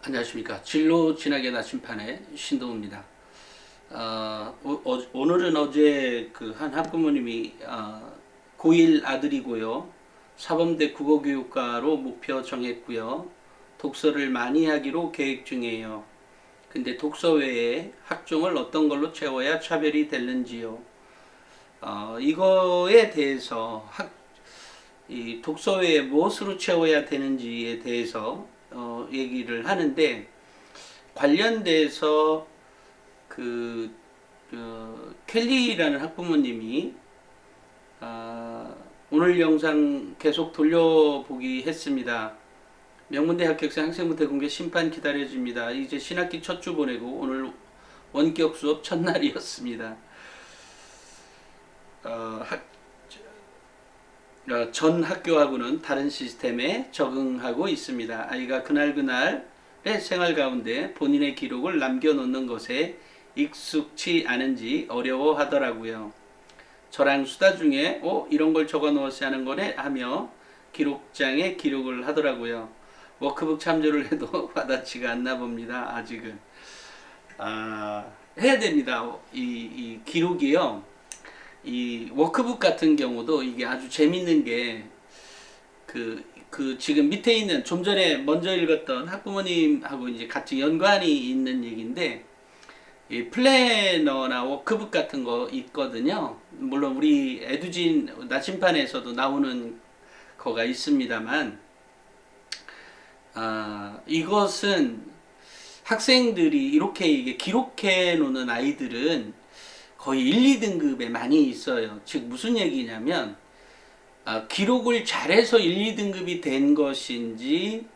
안녕하십니까. 진로 진학의 나침판의 신동우입니다. 오늘은 어제 그 한 학부모님이 고1 아들이고요. 사범대 국어교육과로 목표 정했고요. 독서를 많이 하기로 계획 중이에요. 근데 독서 외에 학종을 어떤 걸로 채워야 차별이 되는지요. 이거에 대해서 이 독서 외에 무엇으로 채워야 되는지에 대해서 얘기를 하는데, 관련돼서 그 켈리라는 학부모님이 오늘 영상 계속 돌려보기 했습니다. 명문대 합격생 학생부 대공개 심판 기다려집니다. 이제 신학기 첫 주 보내고 오늘 원격 수업 첫날이었습니다. 전 학교하고는 다른 시스템에 적응하고 있습니다. 아이가 그날그날의 생활 가운데 본인의 기록을 남겨놓는 것에 익숙치 않은지 어려워하더라고요. 저랑 수다 중에 이런 걸 적어 놓았어야 하는 거네 하며 기록장에 기록을 하더라고요. 워크북 참조를 해도 와닿지가 않나 봅니다. 아직은. 해야 됩니다. 이 기록이요. 이 워크북 같은 경우도 이게 아주 재밌는 게, 지금 밑에 있는 좀 전에 먼저 읽었던 학부모님하고 이제 같이 연관이 있는 얘기인데, 이 플래너나 워크북 같은 거 있거든요. 물론 우리 에듀진 나침판에서도 나오는 거가 있습니다만, 이것은 학생들이 이렇게 이게 기록해 놓는 아이들은 거의 1, 2등급에 많이 있어요. 즉 무슨 얘기냐면, 기록을 잘해서 1, 2등급이 된 것인지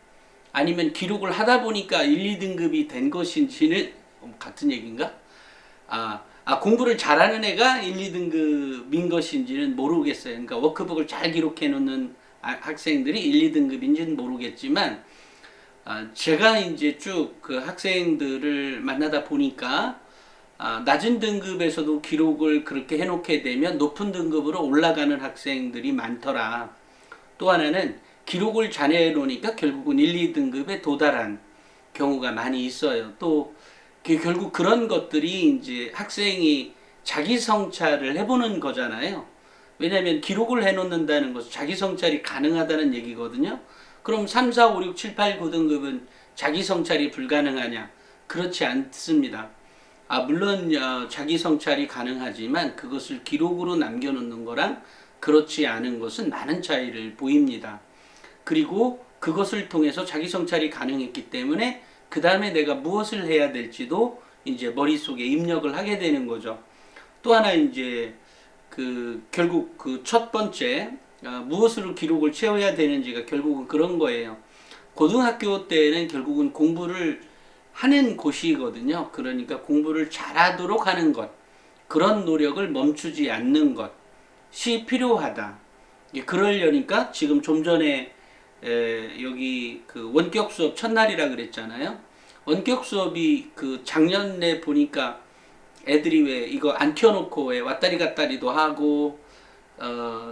아니면 기록을 하다 보니까 1, 2등급이 된 것인지는 같은 얘기인가? 공부를 잘하는 애가 1, 2등급인 것인지는 모르겠어요. 그러니까 워크북을 잘 기록해 놓는 학생들이 1, 2등급인지는 모르겠지만, 제가 이제 쭉 그 학생들을 만나다 보니까 낮은 등급에서도 기록을 그렇게 해놓게 되면 높은 등급으로 올라가는 학생들이 많더라. 또 하나는 기록을 잘 해놓으니까 결국은 1, 2등급에 도달한 경우가 많이 있어요. 또 결국 그런 것들이 이제 학생이 자기 성찰을 해보는 거잖아요. 왜냐하면 기록을 해놓는다는 것은 자기 성찰이 가능하다는 얘기거든요. 그럼 3, 4, 5, 6, 7, 8, 9등급은 자기 성찰이 불가능하냐? 그렇지 않습니다. 물론 자기 성찰이 가능하지만 그것을 기록으로 남겨놓는 거랑 그렇지 않은 것은 많은 차이를 보입니다. 그리고 그것을 통해서 자기 성찰이 가능했기 때문에 그 다음에 내가 무엇을 해야 될지도 이제 머릿속에 입력을 하게 되는 거죠. 또 하나 이제 결국 그 첫 번째 무엇으로 기록을 채워야 되는지가 결국은 그런 거예요. 고등학교 때는 결국은 공부를 하는 곳이거든요. 그러니까 공부를 잘하도록 하는 것, 그런 노력을 멈추지 않는 것이 필요하다. 그러려니까 지금 좀 전에 여기 그 원격 수업 첫날이라 그랬잖아요. 원격 수업이 그 작년에 보니까 애들이 왜 이거 안 켜놓고 왜 왔다리 갔다리도 하고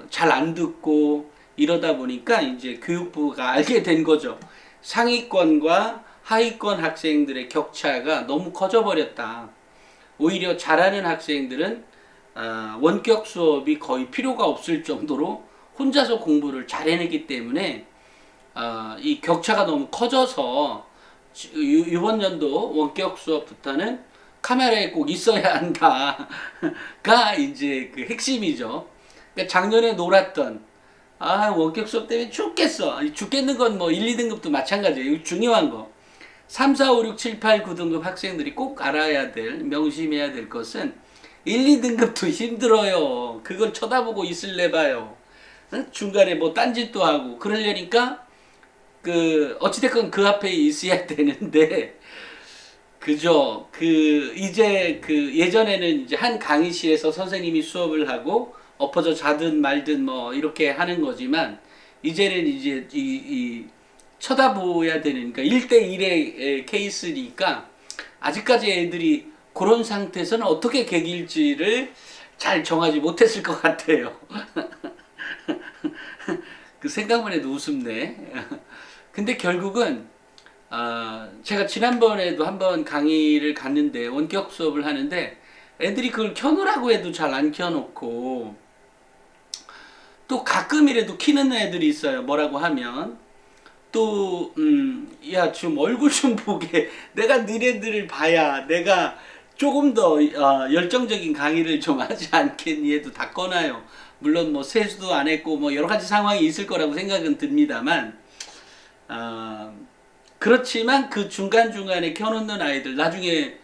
잘 안 듣고 이러다 보니까 이제 교육부가 알게 된 거죠. 상위권과 하위권 학생들의 격차가 너무 커져 버렸다. 오히려 잘하는 학생들은 원격 수업이 거의 필요가 없을 정도로 혼자서 공부를 잘 해내기 때문에 이 격차가 너무 커져서 이번 연도 원격 수업부터는 카메라에 꼭 있어야 한다가 이제 그 핵심이죠. 그러니까 작년에 놀았던 원격 수업 때문에 죽겠어. 죽겠는 건 뭐 1, 2등급도 마찬가지예요. 중요한 거. 3, 4, 5, 6, 7, 8, 9등급 학생들이 꼭 알아야 될, 명심해야 될 것은 1, 2등급도 힘들어요. 그걸 쳐다보고 있을래 봐요. 중간에 뭐 딴짓도 하고 그러려니까 어찌됐건 그 앞에 있어야 되는데, 그죠. 이제 예전에는 이제 한 강의실에서 선생님이 수업을 하고 엎어져 자든 말든 뭐 이렇게 하는 거지만, 이제는 이제 쳐다보아야 되는, 그러니까 1대1의 케이스니까 아직까지 애들이 그런 상태에서는 어떻게 개길지를 잘 정하지 못했을 것 같아요. 그 생각만 해도 우습네. 근데 결국은 제가 지난번에도 한번 강의를 갔는데 원격 수업을 하는데 애들이 그걸 켜놓으라고 해도 잘 안 켜놓고 또 가끔이라도 키는 애들이 있어요. 뭐라고 하면 또 야, 좀 얼굴 좀 보게. 내가 너네들을 봐야 내가 조금 더 열정적인 강의를 좀 하지 않겠니 해도 다 꺼놔요. 물론 뭐 세수도 안 했고 뭐 여러 가지 상황이 있을 거라고 생각은 듭니다만 그렇지만 그 중간중간에 켜놓는 아이들 나중에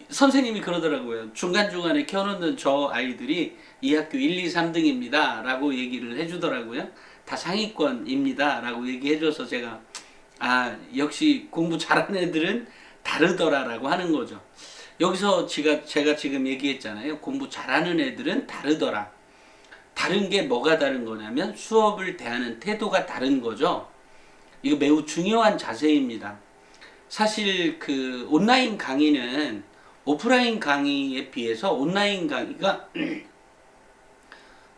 선생님이 그러더라고요. 중간중간에 켜놓는 저 아이들이 이 학교 1, 2, 3등입니다 라고 얘기를 해주더라고요. 다 상위권입니다 라고 얘기해줘서 제가 역시 공부 잘하는 애들은 다르더라 라고 하는 거죠. 여기서 제가 지금 얘기했잖아요. 공부 잘하는 애들은 다르더라. 다른 게 뭐가 다른 거냐면 수업을 대하는 태도가 다른 거죠. 이거 매우 중요한 자세입니다. 사실 그 온라인 강의는 오프라인 강의에 비해서 온라인 강의가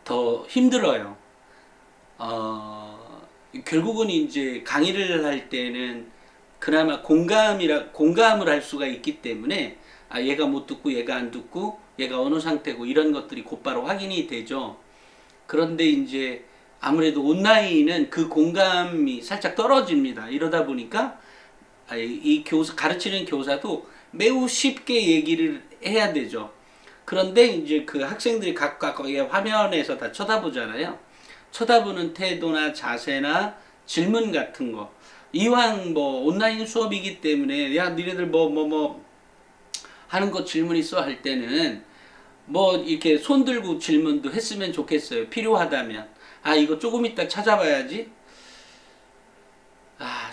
더 힘들어요. 결국은 이제 강의를 할 때는 그나마 공감을 할 수가 있기 때문에 얘가 못 듣고 얘가 안 듣고 얘가 어느 상태고 이런 것들이 곧바로 확인이 되죠. 그런데 이제 아무래도 온라인은 그 공감이 살짝 떨어집니다. 이러다 보니까 이 가르치는 교사도 매우 쉽게 얘기를 해야 되죠. 그런데 이제 그 학생들이 각각의 화면에서 다 쳐다보잖아요. 쳐다보는 태도나 자세나 질문 같은 거. 이왕 뭐 온라인 수업이기 때문에 야 니네들 뭐 하는 거 질문 있어 할 때는 뭐 이렇게 손 들고 질문도 했으면 좋겠어요. 필요하다면. 이거 조금 이따 찾아봐야지.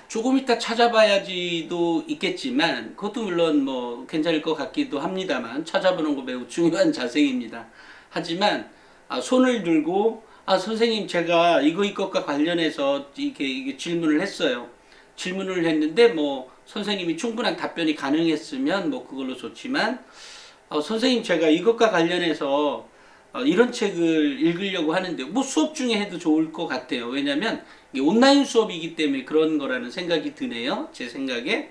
조금 이따 찾아봐야지도 있겠지만 그것도 물론 뭐 괜찮을 것 같기도 합니다만 찾아보는 거 매우 중요한 자세입니다. 하지만 손을 들고 선생님 제가 이것과 관련해서 이게 질문을 했어요. 질문을 했는데 뭐 선생님이 충분한 답변이 가능했으면 뭐 그걸로 좋지만 선생님 제가 이것과 관련해서 이런 책을 읽으려고 하는데 뭐 수업 중에 해도 좋을 것 같아요. 왜냐하면 이게 온라인 수업이기 때문에 그런 거라는 생각이 드네요. 제 생각에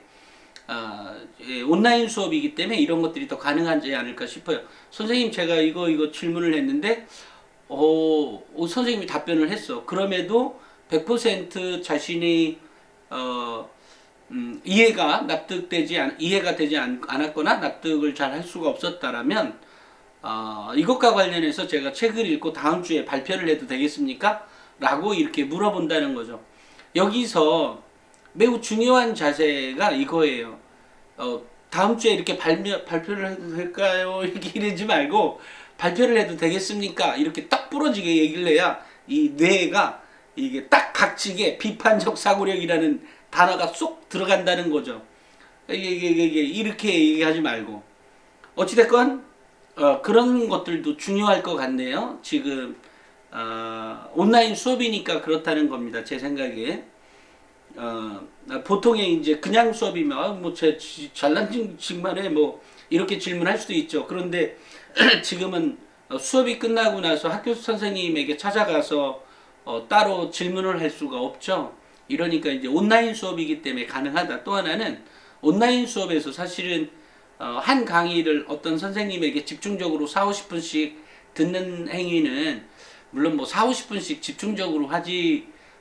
온라인 수업이기 때문에 이런 것들이 더 가능하지 않을까 싶어요. 선생님 제가 이거 질문을 했는데 선생님이 답변을 했어. 그럼에도 100% 자신이 이해가 되지 않았거나 납득을 잘 할 수가 없었다라면 이것과 관련해서 제가 책을 읽고 다음 주에 발표를 해도 되겠습니까? 라고 이렇게 물어본다는 거죠. 여기서 매우 중요한 자세가 이거예요. 다음 주에 이렇게 발표를 해도 될까요? 이렇게 이러지 말고 발표를 해도 되겠습니까? 이렇게 딱 부러지게 얘기를 해야 이 뇌가 이게 딱 각지게 비판적 사고력이라는 단어가 쏙 들어간다는 거죠. 이게 이렇게 얘기하지 말고 어찌됐건 그런 것들도 중요할 것 같네요. 지금 온라인 수업이니까 그렇다는 겁니다. 제 생각에 보통의 이제 그냥 수업이면 뭐 잘난 척만해 뭐 이렇게 질문할 수도 있죠. 그런데 지금은 수업이 끝나고 나서 학교 선생님에게 찾아가서 따로 질문을 할 수가 없죠. 이러니까 이제 온라인 수업이기 때문에 가능하다. 또 하나는 온라인 수업에서 사실은 한 강의를 어떤 선생님에게 집중적으로 4, 50분씩 듣는 행위는 물론 뭐 4, 50분씩 집중적으로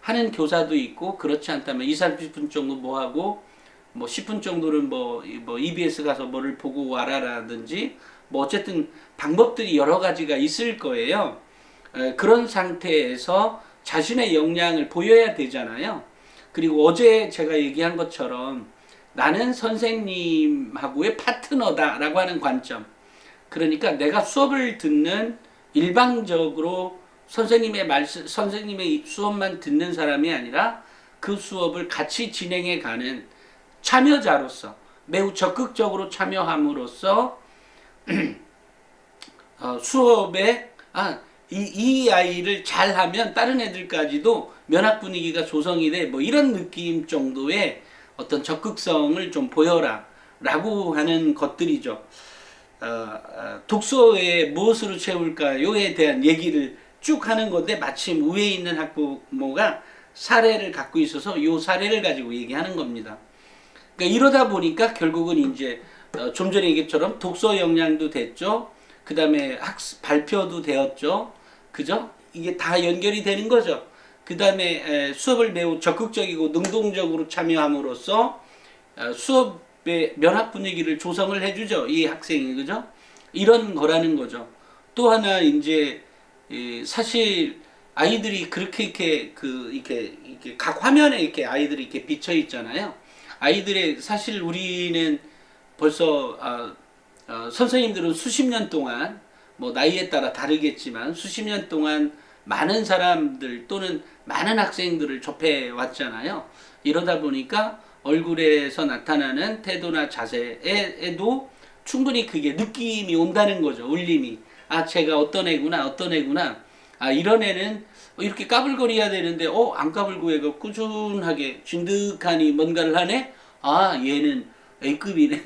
하는 교사도 있고 그렇지 않다면 2, 30분 정도 뭐 하고 뭐 10분 정도는 뭐 EBS 가서 뭐를 보고 와라라든지 뭐 어쨌든 방법들이 여러 가지가 있을 거예요. 그런 상태에서 자신의 역량을 보여야 되잖아요. 그리고 어제 제가 얘기한 것처럼 나는 선생님하고의 파트너다라고 하는 관점. 그러니까 내가 수업을 듣는 일방적으로 선생님의 수업만 듣는 사람이 아니라 그 수업을 같이 진행해 가는 참여자로서 매우 적극적으로 참여함으로써 수업에 이 아이를 잘하면 다른 애들까지도 면학 분위기가 조성이 돼 뭐 이런 느낌 정도의 어떤 적극성을 좀 보여라 라고 하는 것들이죠. 독서에 무엇으로 채울까요에 대한 얘기를 쭉 하는 건데 마침 위에 있는 학부모가 사례를 갖고 있어서 이 사례를 가지고 얘기하는 겁니다. 그러니까 이러다 보니까 결국은 이제 좀 전에 얘기처럼 독서 역량도 됐죠. 그 다음에 발표도 되었죠. 그죠? 이게 다 연결이 되는 거죠. 그 다음에 수업을 매우 적극적이고 능동적으로 참여함으로써 수업의 면학 분위기를 조성을 해주죠. 이 학생이. 그죠? 이런 거라는 거죠. 또 하나 이제 사실 아이들이 그렇게 이렇게 각 화면에 이렇게 아이들이 이렇게 비쳐 있잖아요. 아이들의 사실 우리는 벌써 선생님들은 수십 년 동안 뭐 나이에 따라 다르겠지만 수십 년 동안 많은 사람들 또는 많은 학생들을 접해 왔잖아요. 이러다 보니까 얼굴에서 나타나는 태도나 자세에도 충분히 그게 느낌이 온다는 거죠. 울림이. 아, 쟤가 어떤 애구나, 어떤 애구나. 아, 이런 애는 이렇게 까불거려야 되는데, 안 까불고 얘가 꾸준하게 진득하니 뭔가를 하네? 아, 얘는 A급이네.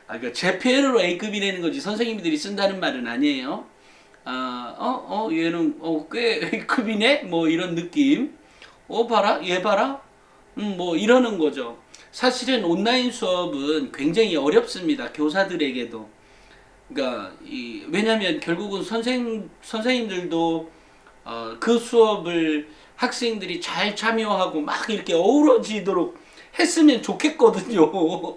그러니까 제 표현으로 A급이라는 거지 선생님들이 쓴다는 말은 아니에요. 얘는 꽤 A급이네? 뭐 이런 느낌. 봐라, 얘 봐라. 뭐 이러는 거죠. 사실은 온라인 수업은 굉장히 어렵습니다. 교사들에게도. 그러니까 왜냐하면 결국은 선생님들도 그 수업을 학생들이 잘 참여하고 막 이렇게 어우러지도록 했으면 좋겠거든요.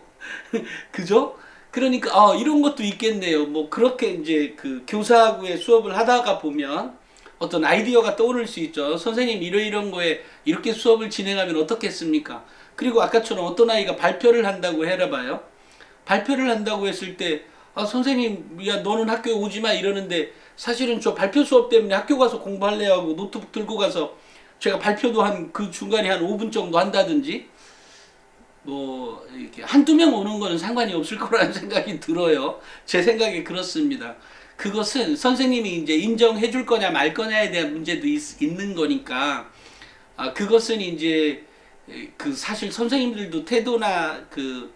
그죠? 그러니까 이런 것도 있겠네요. 뭐 그렇게 이제 그 교사하고의 수업을 하다가 보면 어떤 아이디어가 떠오를 수 있죠. 선생님 이런 거에 이렇게 수업을 진행하면 어떻겠습니까? 그리고 아까처럼 어떤 아이가 발표를 한다고 해봐요. 발표를 한다고 했을 때 선생님 야 너는 학교에 오지 마 이러는데 사실은 저 발표 수업 때문에 학교 가서 공부할래 하고 노트북 들고 가서 제가 발표도 한 그 중간에 한 5분 정도 한다든지 뭐 이렇게 한두 명 오는 거는 상관이 없을 거라는 생각이 들어요. 제 생각이 그렇습니다. 그것은 선생님이 이제 인정해 줄 거냐 말 거냐에 대한 문제도 있는 거니까 그것은 이제 그 사실 선생님들도 태도나 그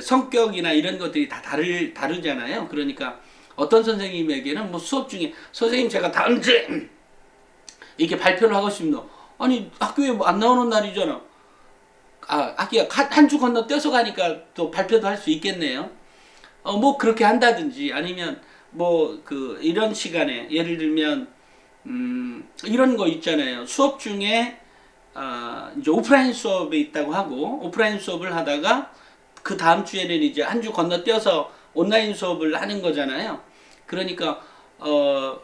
성격이나 이런 것들이 다 다르잖아요. 그러니까 어떤 선생님에게는 뭐 수업 중에 선생님 제가 다음 주에 이렇게 발표를 하고 싶습니다. 아니 학교에 뭐 안 나오는 날이잖아. 학기가 한 주 건너 뛰어서 가니까 또 발표도 할 수 있겠네요. 뭐 그렇게 한다든지 아니면 뭐 그 이런 시간에 예를 들면 이런 거 있잖아요. 수업 중에 이제 오프라인 수업이 있다고 하고 오프라인 수업을 하다가 그 다음 주에는 이제 한 주 건너뛰어서 온라인 수업을 하는 거잖아요. 그러니까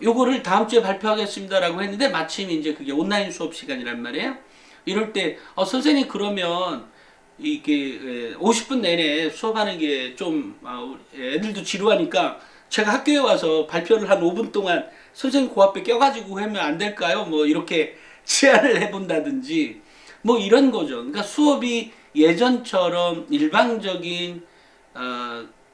요거를 다음 주에 발표하겠습니다라고 했는데 마침 이제 그게 온라인 수업 시간이란 말이에요. 이럴 때 선생님 그러면 이게 50분 내내 수업하는 게 좀 애들도 지루하니까 제가 학교에 와서 발표를 한 5분 동안 선생님 그 앞에 껴가지고 하면 안 될까요? 뭐 이렇게 제안을 해본다든지 뭐 이런 거죠. 그러니까 수업이 예전처럼 일방적인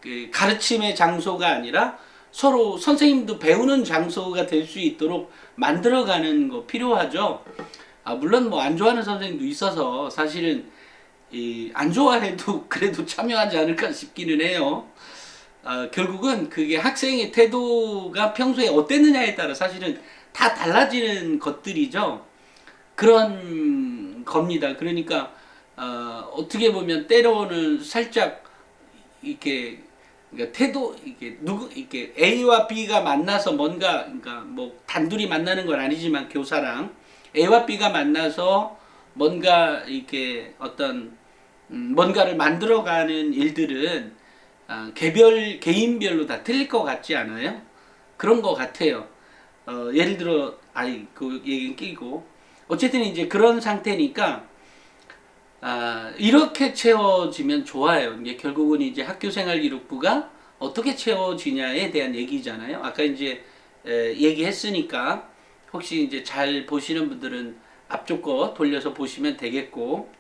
그 가르침의 장소가 아니라 서로 선생님도 배우는 장소가 될 수 있도록 만들어가는 거 필요하죠. 물론 뭐 안 좋아하는 선생님도 있어서 사실은 안 좋아해도 그래도 참여하지 않을까 싶기는 해요. 결국은 그게 학생의 태도가 평소에 어땠느냐에 따라 사실은 다 달라지는 것들이죠. 그런 겁니다. 그러니까 어떻게 보면 때로는 살짝 이렇게 그러니까 태도 이렇게 A와 B가 만나서 뭔가 그러니까 뭐 단둘이 만나는 건 아니지만 교사랑 A와 B가 만나서 뭔가 이렇게 어떤 뭔가를 만들어가는 일들은 개인별로 다 틀릴 것 같지 않아요? 그런 것 같아요. 예를 들어 그 얘기는 끼고 어쨌든 이제 그런 상태니까 이렇게 채워지면 좋아요. 이게 결국은 이제 학교생활기록부가 어떻게 채워지냐에 대한 얘기잖아요. 아까 이제 얘기했으니까 혹시 이제 잘 보시는 분들은 앞쪽 거 돌려서 보시면 되겠고